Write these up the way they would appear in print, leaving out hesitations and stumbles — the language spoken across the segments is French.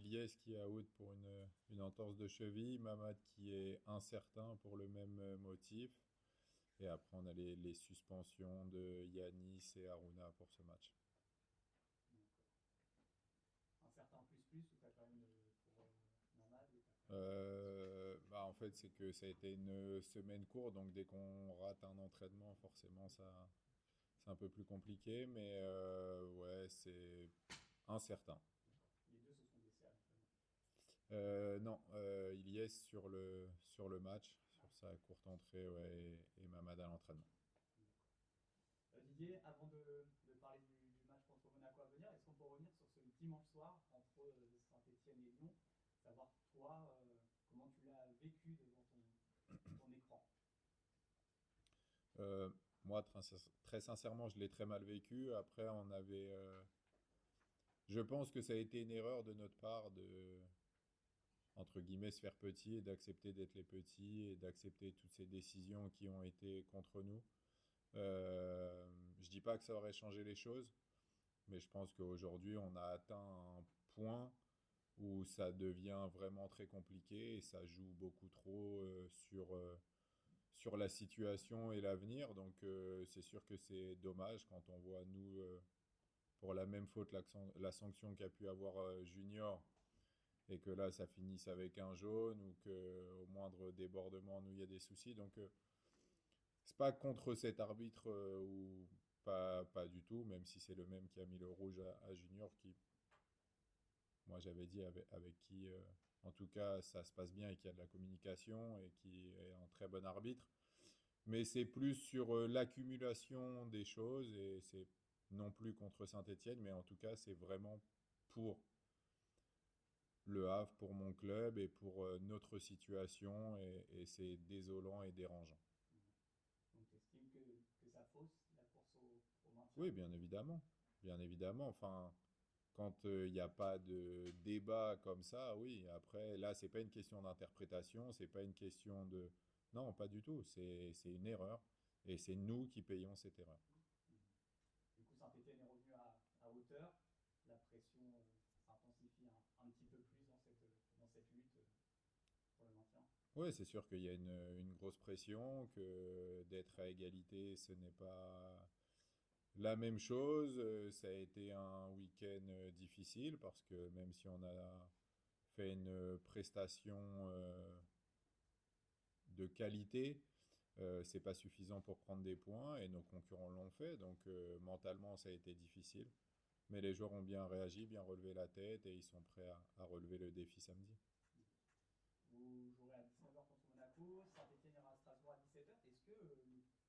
Ilyes qui est out pour une entorse de cheville, Mamad qui est incertain pour le même motif. Et après, on a les suspensions de Yanis et Aruna pour ce match. Donc, un certain plus ou t'as quand même pour Mamad ou t'as quand même Bah en fait, c'est que ça a été une semaine courte, donc dès qu'on rate un entraînement, forcément, c'est un peu plus compliqué, mais ouais, c'est incertain. les deux se sont blessés à l'entraînement. Non, Ilyes sur le match, sur Ah, sa courte entrée, ouais, et Mamad à l'entraînement. d'accord. Didier, avant de parler du match contre Monaco à venir, est-ce qu'on peut revenir sur ce dimanche soir entre Saint-Etienne et Lyon? Savoir toi, comment tu l'as vécu devant ton écran. Euh, Moi, très sincèrement, je l'ai très mal vécu. Après, je pense que ça a été une erreur de notre part de, entre guillemets, se faire petit et d'accepter d'être les petits et d'accepter toutes ces décisions qui ont été contre nous. Je dis pas que ça aurait changé les choses, mais je pense qu'aujourd'hui, on a atteint un point où ça devient vraiment très compliqué et ça joue beaucoup trop sur la situation et l'avenir. Donc, c'est sûr que c'est dommage quand on voit, nous, pour la même faute, la sanction qu'a pu avoir Junior et que là, ça finisse avec un jaune ou qu'au moindre débordement, nous, il y a des soucis. Donc, c'est pas contre cet arbitre ou pas du tout, même si c'est le même qui a mis le rouge à Junior, qui, moi, j'avais dit avec qui, en tout cas, ça se passe bien et qui a de la communication et qui est un très bon arbitre. Mais c'est plus sur l'accumulation des choses et c'est non plus contre Saint-Étienne, mais en tout cas, c'est vraiment pour Le Havre, pour mon club et pour notre situation et c'est désolant et dérangeant. Donc tu estimes que ça fausse la course au Oui, maintien? bien évidemment. Bien évidemment. Enfin, quand il n'y a pas de débat comme ça, oui. Après, là, c'est pas une question d'interprétation, c'est pas une question de... Non, pas du tout. C'est une erreur. Et c'est nous qui payons cette erreur. Du coup, Saint-Etienne est revenu à hauteur. La pression s'intensifie un petit peu plus dans cette lutte pour le maintien. Oui, c'est sûr qu'il y a une grosse pression, que d'être à égalité, ce n'est pas la même chose. Ça a été un week-end difficile parce que même si on a fait une prestation de qualité, c'est pas suffisant pour prendre des points et nos concurrents l'ont fait. Donc mentalement, ça a été difficile. Mais les joueurs ont bien réagi, bien relevé la tête et ils sont prêts à relever le défi samedi. Vous jouerez à 19h contre Monaco, Saint-Etienne ira à Strasbourg à 17h. Est-ce que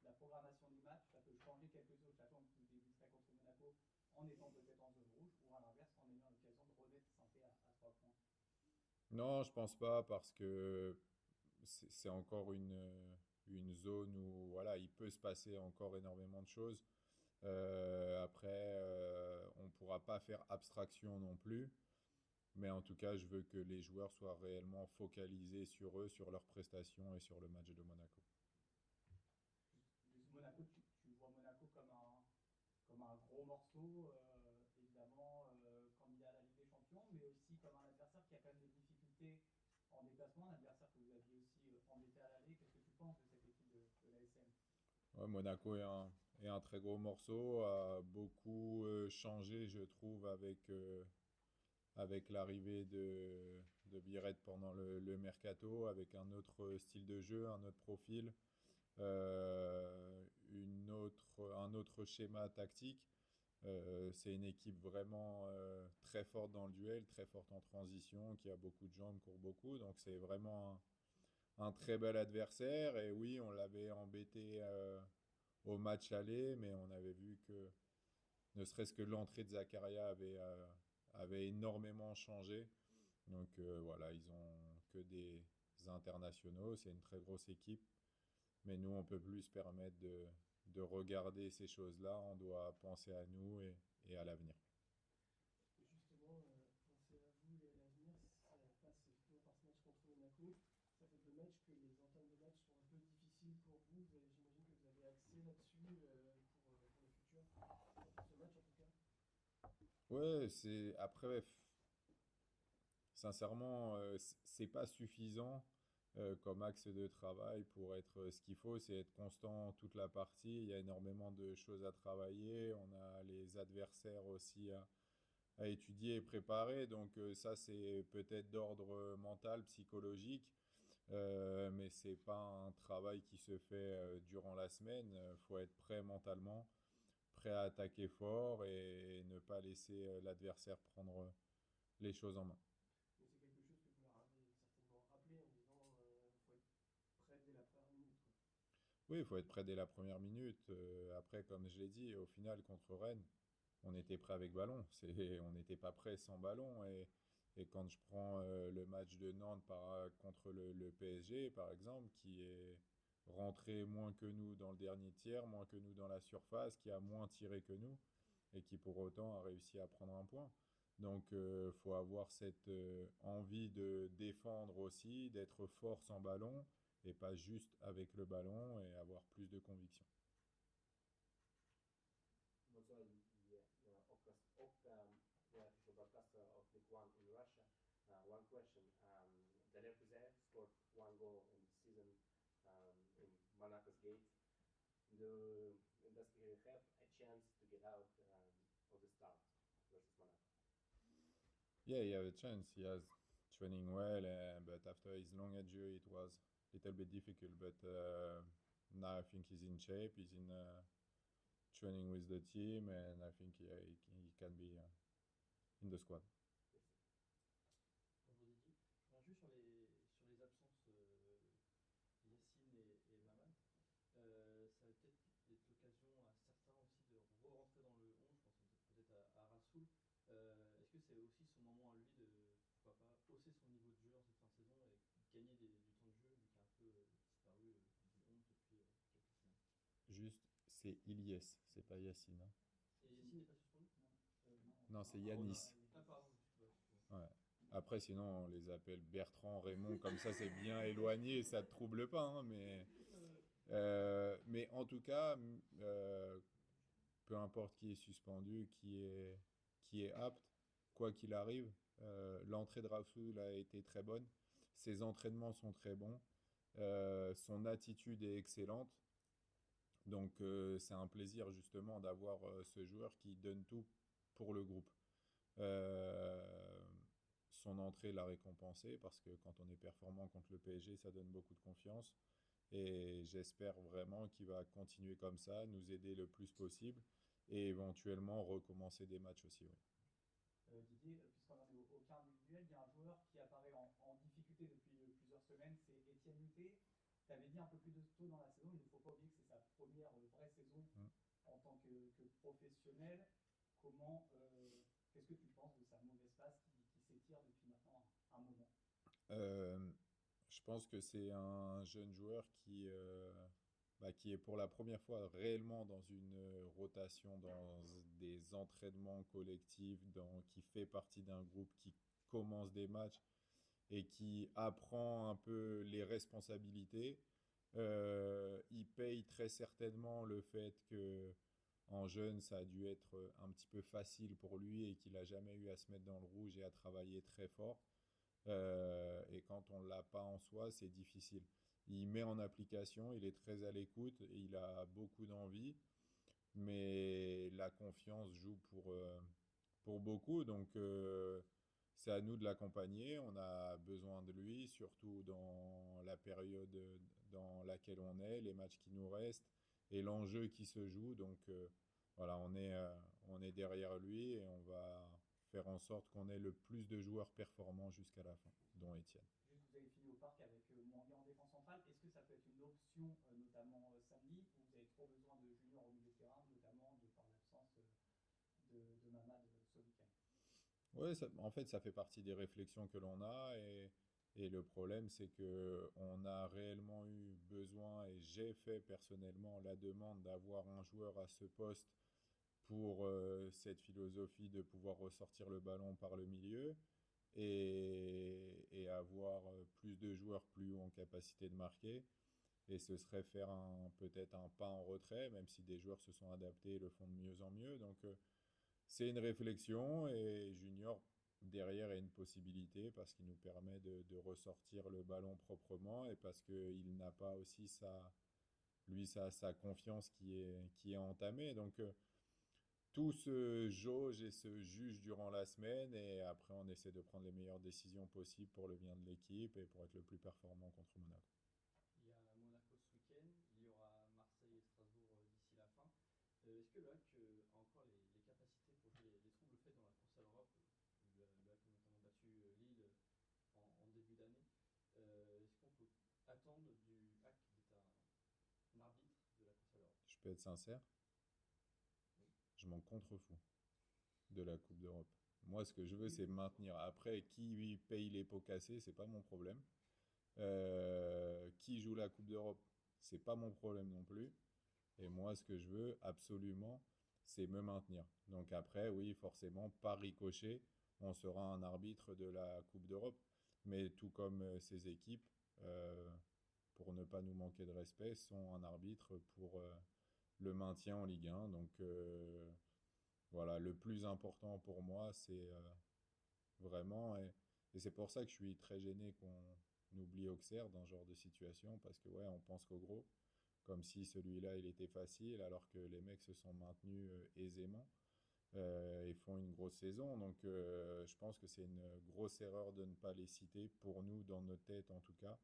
la programmation du match, ça peut changer quelque chose, sachant que vous débuterez contre Monaco en étant peut-être en zone rouge, ou à l'inverse, en ayant l'occasion de remettre saint à 3 points? Non, je pense pas parce que c'est encore une zone où voilà, il peut se passer encore énormément de choses. Après, on ne pourra pas faire abstraction non plus. Mais en tout cas, je veux que les joueurs soient réellement focalisés sur eux, sur leurs prestations et sur le match de Monaco. Monaco, tu vois Monaco comme un gros morceau, évidemment candidat à la Ligue des Champions, mais aussi comme un adversaire qui a quand même des difficultés en déplacement, un adversaire que vous aviez aussi embêté à l'aller. Qu'est-ce que tu penses de cette équipe de l'ASM? Ouais, Monaco est un très gros morceau, a beaucoup changé, je trouve, avec l'arrivée de Biret pendant le mercato, avec un autre style de jeu, un autre profil, un autre schéma tactique. C'est une équipe vraiment très forte dans le duel, très forte en transition, qui a beaucoup de jambes, court beaucoup. Donc c'est vraiment un très bel adversaire. Et oui, on l'avait embêté au match aller, mais on avait vu que ne serait-ce que l'entrée de Zakaria avait énormément changé. Donc voilà, ils ont que des internationaux, c'est une très grosse équipe. Mais nous, on peut plus se permettre de regarder ces choses-là. On doit penser à nous et à l'avenir. Justement, pensez à vous et à l'avenir, ça passe effectivement par ce match contre Monaco. Ça fait deux matchs que les entames de match sont un peu difficiles pour vous. J'imagine que vous avez axé là-dessus pour le futur, pour ce match en tout cas. Ouais, c'est après. sincèrement, c'est pas suffisant comme axe de travail pour être ce qu'il faut, c'est être constant toute la partie. Il y a énormément de choses à travailler. On a les adversaires aussi à étudier et préparer. Donc ça, c'est peut-être d'ordre mental, psychologique. Mais c'est pas un travail qui se fait durant la semaine. Faut être prêt mentalement, prêt à attaquer fort et ne pas laisser l'adversaire prendre les choses en main. Mais c'est quelque chose que vous leur avez certainement rappelé en disant faut être prêt dès la première minute, quoi. Oui, il faut être prêt dès la première minute. Après, comme je l'ai dit, au final, contre Rennes, on était prêt avec ballon. On n'était pas prêt sans ballon. Et quand je prends le match de Nantes contre le PSG, par exemple, qui est rentré moins que nous dans le dernier tiers, moins que nous dans la surface, qui a moins tiré que nous, et qui pour autant a réussi à prendre un point. Donc, il faut avoir cette envie de défendre aussi, d'être fort sans ballon, et pas juste avec le ballon, et avoir plus de conviction. Bonsoir, the official broadcaster of League One in Russia. One question. The Leverkusen scored one goal in the season in Monaco's gate. Does he have a chance to get out of the start versus Monaco? Yeah, he has a chance. He has training well, but after his long injury, it was a little bit difficult. But now I think he's in shape. He's in training with the team, and I think he can be in the squad. Bonjour Didier. Je reviens juste sur les absences Yacine et Mamad. Ça va peut-être être l'occasion à certains aussi de re-rentrer dans le 11, je pense peut-être à Rassoul. Est-ce que c'est aussi son moment à lui de, pourquoi pas, hausser son niveau de jeu en cette fin de saison et gagner du temps de jeu, vu qu'il a un peu disparu du 11 depuis quelques semaines? Juste, c'est Ilyes, c'est pas Yacine, hein. Et Yacine n'est pas suspendu? Non, c'est Yanis. Ah, pardon. Ouais. Après, sinon, on les appelle Bertrand, Raymond, comme ça, c'est bien éloigné, ça te trouble pas, hein, mais en tout cas, peu importe qui est suspendu, qui est apte, quoi qu'il arrive, l'entrée de Rasoul a été très bonne, ses entraînements sont très bons, son attitude est excellente, donc c'est un plaisir justement d'avoir ce joueur qui donne tout pour le groupe. Euh, Son entrée l'a récompensé parce que quand on est performant contre le PSG, ça donne beaucoup de confiance. Et j'espère vraiment qu'il va continuer comme ça, nous aider le plus possible et éventuellement recommencer des matchs aussi. Oui. Didier, puisqu'on en est au cas individuel, il y a un joueur qui apparaît en difficulté depuis plusieurs semaines, c'est Étienne Moutet. Tu avais dit un peu plus de tôt dans la saison, il ne faut pas oublier que c'est sa première vraie saison en tant que professionnel. Qu'est-ce que tu penses de sa mauvaise passe qui s'étire depuis maintenant un moment? Euh, je pense que c'est un jeune joueur qui est pour la première fois réellement dans une rotation, dans des entraînements collectifs, qui fait partie d'un groupe qui commence des matchs et qui apprend un peu les responsabilités. Il paye très certainement le fait que en jeune, ça a dû être un petit peu facile pour lui et qu'il n'a jamais eu à se mettre dans le rouge et à travailler très fort. Et quand on ne l'a pas en soi, c'est difficile. Il met en application, il est très à l'écoute, il a beaucoup d'envie, mais la confiance joue pour beaucoup. Donc, c'est à nous de l'accompagner. On a besoin de lui, surtout dans la période dans laquelle on est, les matchs qui nous restent et l'enjeu qui se joue. Donc, voilà, on est derrière lui et on va faire en sorte qu'on ait le plus de joueurs performants jusqu'à la fin, dont Étienne. Juste, vous avez fini au parc avec Mouanga en défense centrale. Est-ce que ça peut être une option, notamment samedi, où vous avez trop besoin de juniors au milieu de terrain, notamment de par l'absence de Mamad ce week-end? Oui, en fait, ça fait partie des réflexions que l'on a et le problème, c'est que on a réellement eu besoin et j'ai fait personnellement la demande d'avoir un joueur à ce poste pour cette philosophie de pouvoir ressortir le ballon par le milieu et avoir plus de joueurs plus haut en capacité de marquer. Et ce serait faire peut-être un pas en retrait, même si des joueurs se sont adaptés et le font de mieux en mieux. Donc c'est une réflexion et Junior, derrière est une possibilité parce qu'il nous permet de ressortir le ballon proprement et parce qu'il n'a pas aussi sa confiance qui est entamée. Donc, tout se jauge et se juge durant la semaine et après, on essaie de prendre les meilleures décisions possibles pour le bien de l'équipe et pour être le plus performant contre Monaco. Il y a Monaco ce week-end, il y aura Marseille et Strasbourg d'ici la fin. Est-ce que le HAC a encore les capacités pour jouer les troubles faits dans la course à l'Europe? Le HAC a notamment battu Lille en début d'année. Est-ce qu'on peut attendre du HAC d'être un arbitre de la course à l'Europe? Je peux être sincère, Oui. je m'en contrefous de la Coupe d'Europe. Moi, ce que je veux, c'est maintenir. Après, qui paye les pots cassés, c'est pas mon problème. Qui joue la Coupe d'Europe, c'est pas mon problème non plus. Et moi, ce que je veux absolument, c'est me maintenir. Donc après, oui, forcément, par ricochet, on sera un arbitre de la Coupe d'Europe. Mais tout comme ces équipes, euh, pour ne pas nous manquer de respect, sont un arbitre pour le maintien en Ligue 1. Donc voilà, le plus important pour moi, c'est vraiment, et c'est pour ça que je suis très gêné qu'on oublie Auxerre dans ce genre de situation, parce que ouais, on pense qu'au gros, comme si celui-là, il était facile, alors que les mecs se sont maintenus aisément et font une grosse saison. Donc je pense que c'est une grosse erreur de ne pas les citer, pour nous, dans notre tête en tout cas.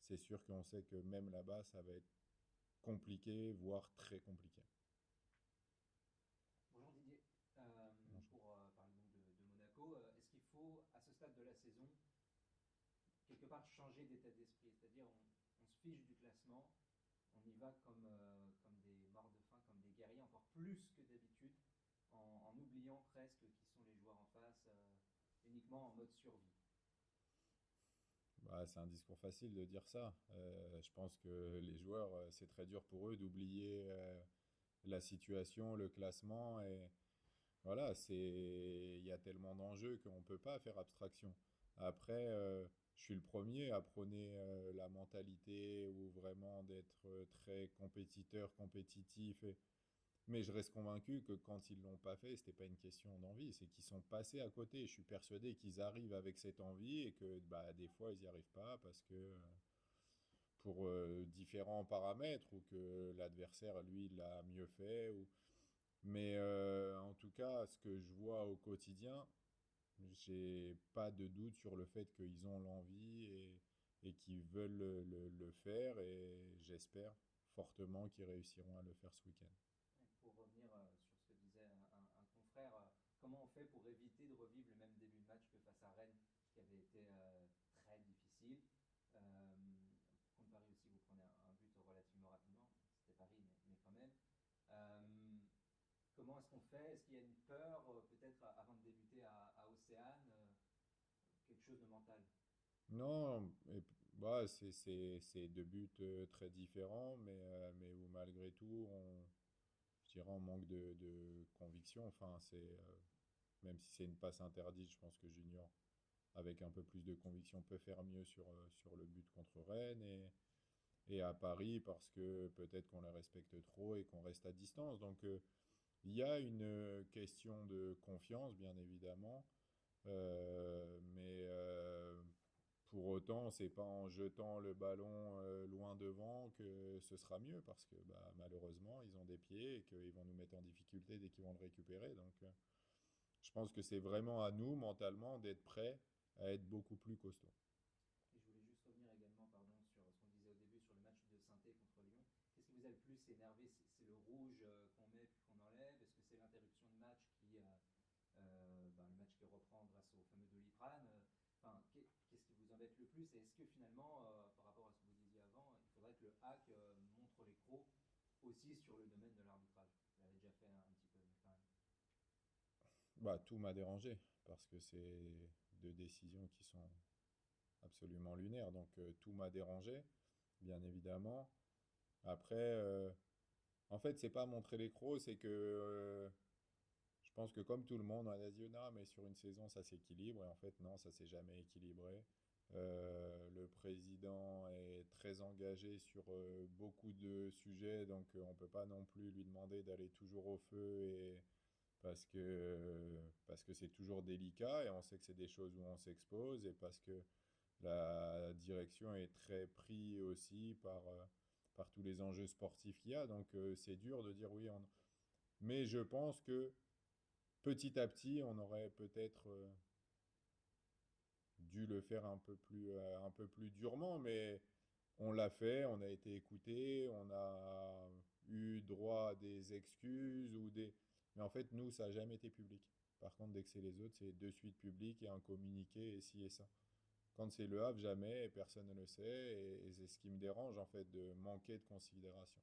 C'est sûr qu'on sait que même là-bas, ça va être compliqué, voire très compliqué. Bonjour Didier. Bonjour. Pour parler donc de Monaco, est-ce qu'il faut, à ce stade de la saison, quelque part changer d'état d'esprit? C'est-à-dire, on se fiche du classement, on y va comme des morts de faim, comme des guerriers, encore plus que d'habitude, en oubliant presque qui sont les joueurs en face, uniquement en mode survie. Bah, c'est un discours facile de dire ça. Je pense que les joueurs, c'est très dur pour eux d'oublier la situation, le classement. Et voilà, il y a tellement d'enjeux qu'on ne peut pas faire abstraction. Après, je suis le premier à prôner la mentalité ou vraiment d'être très compétiteur, compétitif. Mais je reste convaincu que quand ils l'ont pas fait, c'était pas une question d'envie, c'est qu'ils sont passés à côté. Je suis persuadé qu'ils arrivent avec cette envie et que bah, des fois ils n'y arrivent pas parce que pour différents paramètres ou que l'adversaire lui l'a mieux fait. Mais en tout cas, ce que je vois au quotidien, j'ai pas de doute sur le fait qu'ils ont l'envie et qu'ils veulent le faire et j'espère fortement qu'ils réussiront à le faire ce week-end. Pour revenir sur ce que disait un confrère, comment on fait pour éviter de revivre le même début de match que face à Rennes, qui avait été très difficile? Contre Paris aussi, vous prenez un but relativement rapidement. C'était Paris, mais quand même. Euh, Comment est-ce qu'on fait? Est-ce qu'il y a une peur, peut-être avant de débuter à Océane, quelque chose de mental? Non, bah, c'est deux buts très différents, mais où malgré tout, je dirais, on manque de conviction. Enfin, même si c'est une passe interdite, je pense que Junior, avec un peu plus de conviction, peut faire mieux sur le but contre Rennes et à Paris parce que peut-être qu'on les respecte trop et qu'on reste à distance. Donc, il y a une question de confiance, bien évidemment, mais pour autant, c'est pas en jetant le ballon loin devant que ce sera mieux, parce que bah, malheureusement, ils ont des pieds et qu'ils vont nous mettre en difficulté dès qu'ils vont le récupérer. Donc, je pense que c'est vraiment à nous, mentalement, d'être prêts à être beaucoup plus costauds. Et je voulais juste revenir également, pardon, sur ce qu'on disait au début sur le match de Saint-Étienne contre Lyon. Qu'est-ce qui vous a le plus énervé? C'est le rouge qu'on met puis qu'on enlève? Est-ce que c'est l'interruption de match le match qui reprend grâce au fameux Doliprane? Enfin, qu'est-ce qui vous embête le plus? Et est-ce que finalement, par rapport à ce que vous disiez avant, il faudrait que le hack montre les crocs aussi sur le domaine de l'arbitrage? Vous l'avez déjà fait un petit peu, mais quand même. Bah, tout m'a dérangé, parce que c'est deux décisions qui sont absolument lunaires. Donc, tout m'a dérangé, bien évidemment. Après, en fait, c'est pas montrer les crocs, c'est que je pense que comme tout le monde, on a dit non, mais sur une saison, ça s'équilibre. Et en fait, non, ça s'est jamais équilibré. Le président est très engagé sur beaucoup de sujets, donc on peut pas non plus lui demander d'aller toujours au feu parce que c'est toujours délicat et on sait que c'est des choses où on s'expose et parce que la direction est très prise aussi par tous les enjeux sportifs qu'il y a. Donc c'est dur de dire oui. Mais je pense que petit à petit, on aurait peut-être dû le faire un peu plus durement, mais on l'a fait, on a été écouté, on a eu droit à des excuses ou des... Mais en fait, nous, ça n'a jamais été public. Par contre, dès que c'est les autres, c'est de suite public et un communiqué et ci et ça. Quand c'est le Havre, jamais, et personne ne le sait, et c'est ce qui me dérange, en fait, de manquer de considération.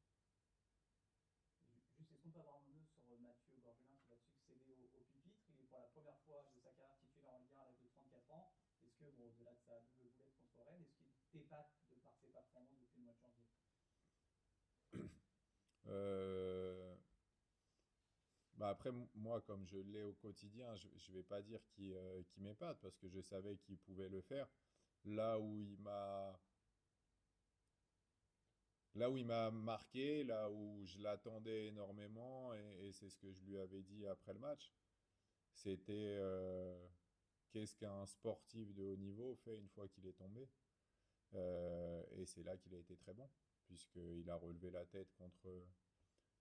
Juste, est-ce qu'on peut avoir un mot sur Mathieu Gorgelin qui va succéder au pupitre? Il est pour la première fois de sa carrière titulaire en Ligue 1 à l'âge de 34 ans. Est-ce que, bon, au-delà de sa double boulette contre Rennes, est-ce qu'il t'épate de par ses performances depuis le mois de janvier? Euh, Bah après, moi, comme je l'ai au quotidien, je ne vais pas dire qu'il m'épate, parce que je savais qu'il pouvait le faire. Là où il m'a, là où il m'a marqué, là où je l'attendais énormément, et c'est ce que je lui avais dit après le match, c'était qu'est-ce qu'un sportif de haut niveau fait une fois qu'il est tombé. Et c'est là qu'il a été très bon, puisqu'il a relevé la tête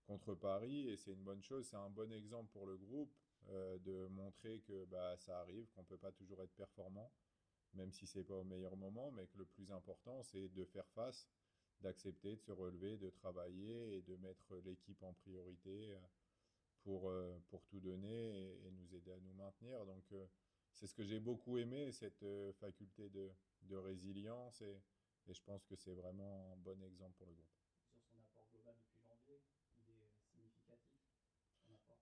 contre Paris, et c'est une bonne chose, c'est un bon exemple pour le groupe de montrer que bah, ça arrive, qu'on ne peut pas toujours être performant, même si c'est pas au meilleur moment, mais que le plus important, c'est de faire face, d'accepter, de se relever, de travailler et de mettre l'équipe en priorité pour tout donner et nous aider à nous maintenir. Donc c'est ce que j'ai beaucoup aimé, cette faculté de résilience, et je pense que c'est vraiment un bon exemple pour le groupe. Sur son apport global depuis janvier, il est significatif, son apport.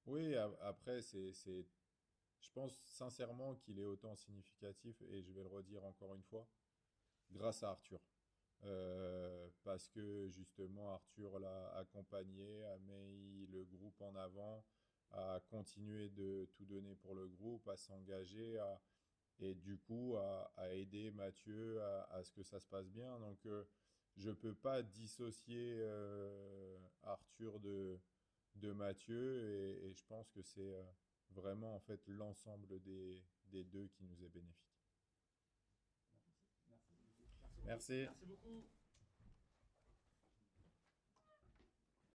Oui, après, je pense sincèrement qu'il est autant significatif, et je vais le redire encore une fois, grâce à Arthur. Parce que justement, Arthur l'a accompagné, a mis le groupe en avant, a continué de tout donner pour le groupe, à s'engager, et du coup à aider Mathieu à ce que ça se passe bien. Donc je ne peux pas dissocier Arthur de Mathieu, et je pense que c'est vraiment en fait l'ensemble des deux qui nous est bénéfique. Merci. Merci beaucoup. Merci. Merci beaucoup.